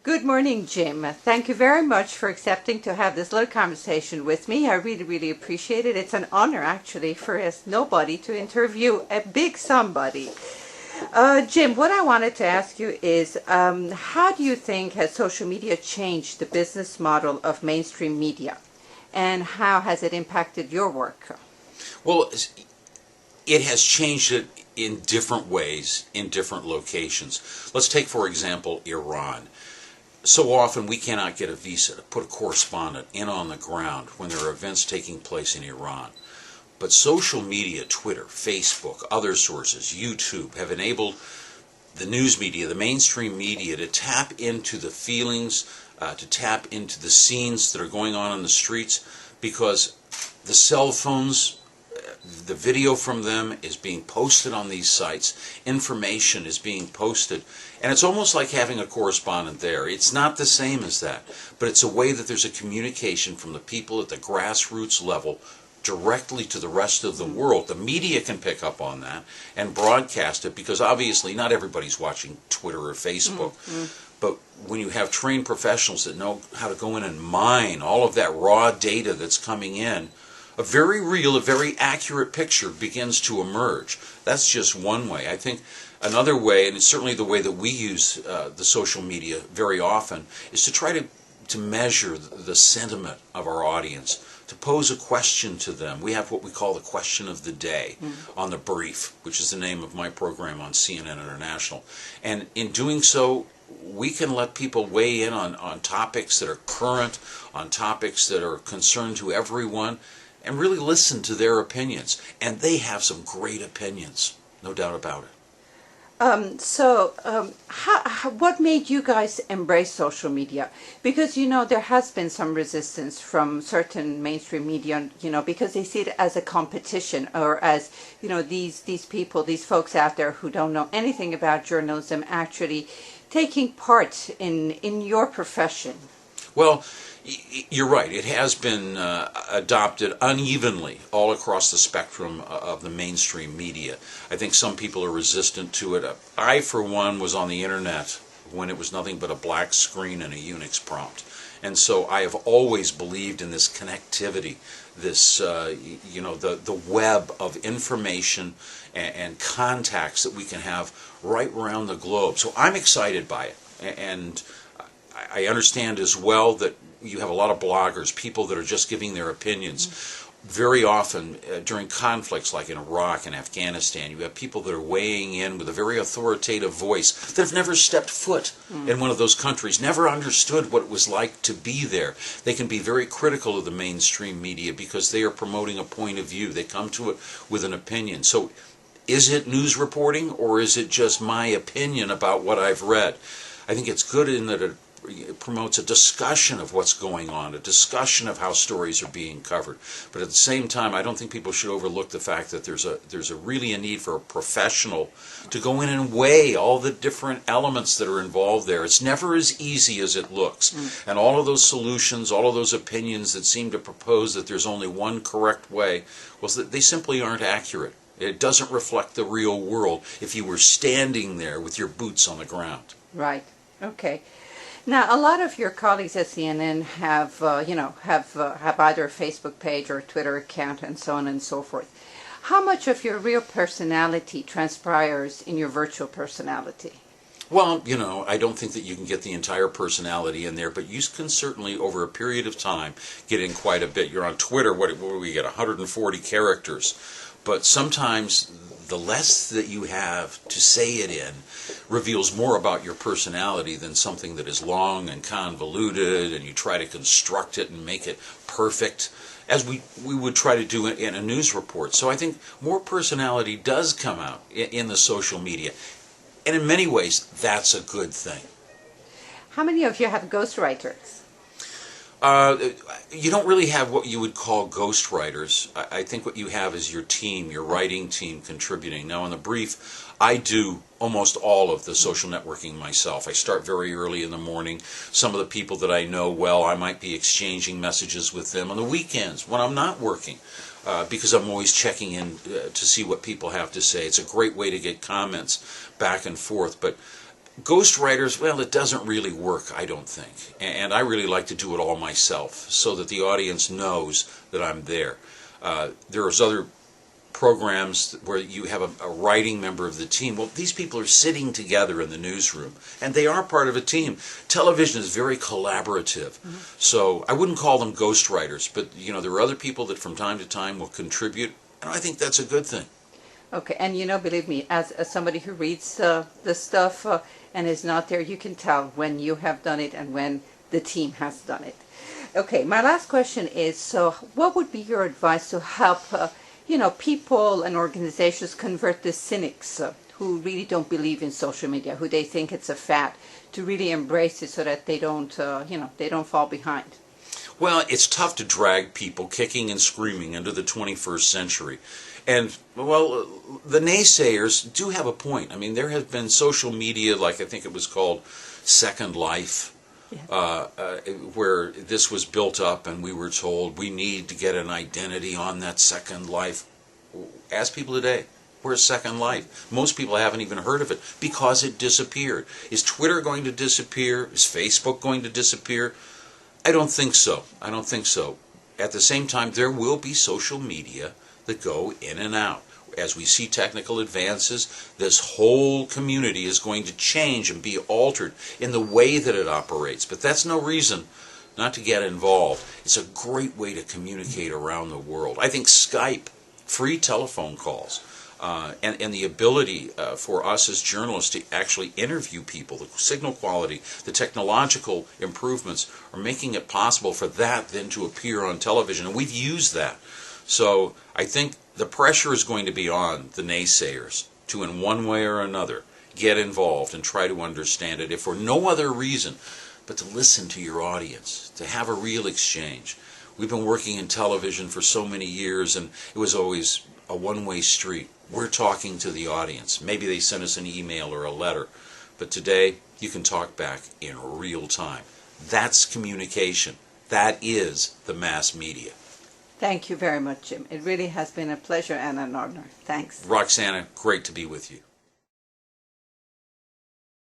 Good morning, Jim. Thank you very much for accepting to have this little conversation with me. I really, really appreciate it. It's an honor, actually, for us nobody to interview a big somebody. Jim, what I wanted to ask you is, how do you think has social media changed the business model of mainstream media, and how has it impacted your work? Well, it has changed it in different ways in different locations. Let's take, for example, Iran. So often we cannot get a visa to put a correspondent in on the ground when there are events taking place in Iran. But social media, Twitter, Facebook, other sources, YouTube, have enabled the news media, the mainstream media, to tap into the feelings, to tap into the scenes that are going on in the streets, because the cell phones, the video from them is being posted on these sites, information is being posted, and it's almost like having a correspondent there. It's not the same as that, but it's a way that there's a communication from the people at the grassroots level directly to the rest of the world. The media can pick up on that and broadcast it, because obviously not everybody's watching Twitter or Facebook. But when you have trained professionals that know how to go in and mine all of that raw data that's coming in, a very real, a very accurate picture begins to emerge. That's just one way. I think another way, and it's certainly the way that we use the social media very often, is to try to measure the sentiment of our audience, to pose a question to them. We have what we call the question of the day on The Brief, which is the name of my program on CNN International. And in doing so, we can let people weigh in on topics that are current, on topics that are concerned to everyone, and really listen to their opinions. And they have some great opinions, no doubt about it. What made you guys embrace social media? Because, there has been some resistance from certain mainstream media, because they see it as a competition, or as, these people, these folks out there who don't know anything about journalism actually taking part in your profession. Well, you're right. It has been adopted unevenly all across the spectrum of the mainstream media. I think some people are resistant to it. I, for one, was on the internet when it was nothing but a black screen and a Unix prompt. And so I have always believed in this connectivity, this, the web of information and contacts that we can have right around the globe. So I'm excited by it. And I understand as well that you have a lot of bloggers, people that are just giving their opinions. Very often during conflicts like in Iraq and Afghanistan, you have people that are weighing in with a very authoritative voice that have never stepped foot in one of those countries, never understood what it was like to be there. They can be very critical of the mainstream media because they are promoting a point of view. They come to it with an opinion. So is it news reporting, or is it just my opinion about what I've read? I think it's good in that it promotes a discussion of what's going on, a discussion of how stories are being covered. But at the same time, I don't think people should overlook the fact that there's really a need for a professional to go in and weigh all the different elements that are involved there. It's never as easy as it looks. And all of those solutions, all of those opinions that seem to propose that there's only one correct way, well, they simply aren't accurate. It doesn't reflect the real world if you were standing there with your boots on the ground. Right. Okay. Now, a lot of your colleagues at CNN have either a Facebook page or a Twitter account and so on and so forth. How much of your real personality transpires in your virtual personality? Well, I don't think that you can get the entire personality in there, but you can certainly, over a period of time, get in quite a bit. You're on Twitter, what do we get, 140 characters. But sometimes the less that you have to say it in reveals more about your personality than something that is long and convoluted and you try to construct it and make it perfect, as we would try to do in a news report. So I think more personality does come out in the social media. And in many ways, that's a good thing. How many of you have ghostwriters? You don't really have what you would call ghostwriters. I think what you have is your team, your writing team contributing. Now, in The Brief, I do almost all of the social networking myself. I start very early in the morning. Some of the people that I know well, I might be exchanging messages with them on the weekends when I'm not working, because I'm always checking in to see what people have to say. It's a great way to get comments back and forth. But Ghostwriters, well, it doesn't really work, I don't think. And I really like to do it all myself so that the audience knows that I'm there. There's other programs where you have a writing member of the team. Well, these people are sitting together in the newsroom, and they are part of a team. Television is very collaborative. So I wouldn't call them ghostwriters, but there are other people that from time to time will contribute, and I think that's a good thing. Okay, and believe me, as somebody who reads the stuff and is not there, you can tell when you have done it and when the team has done it. Okay, my last question is, so what would be your advice to help, people and organizations convert the cynics who really don't believe in social media, who they think it's a fad, to really embrace it so that they don't, they don't fall behind? Well, it's tough to drag people kicking and screaming into the 21st century. And, well, the naysayers do have a point. I mean, there has been social media, like I think it was called Second Life, where this was built up and we were told we need to get an identity on that Second Life. Ask people today, where's Second Life? Most people haven't even heard of it because it disappeared. Is Twitter going to disappear? Is Facebook going to disappear? I don't think so. I don't think so. At the same time, there will be social media that go in and out. As we see technical advances, this whole community is going to change and be altered in the way that it operates. But that's no reason not to get involved. It's a great way to communicate around the world. I think Skype, free telephone calls, and the ability for us as journalists to actually interview people, the signal quality, the technological improvements are making it possible for that then to appear on television. And we've used that. So I think the pressure is going to be on the naysayers to, in one way or another, get involved and try to understand it, if for no other reason but to listen to your audience, to have a real exchange. We've been working in television for so many years, and it was always a one-way street. We're talking to the audience. Maybe they send us an email or a letter, but today you can talk back in real time. That's communication. That is the mass media. Thank you very much, Jim. It really has been a pleasure and an honor. Thanks. Roxana, great to be with you.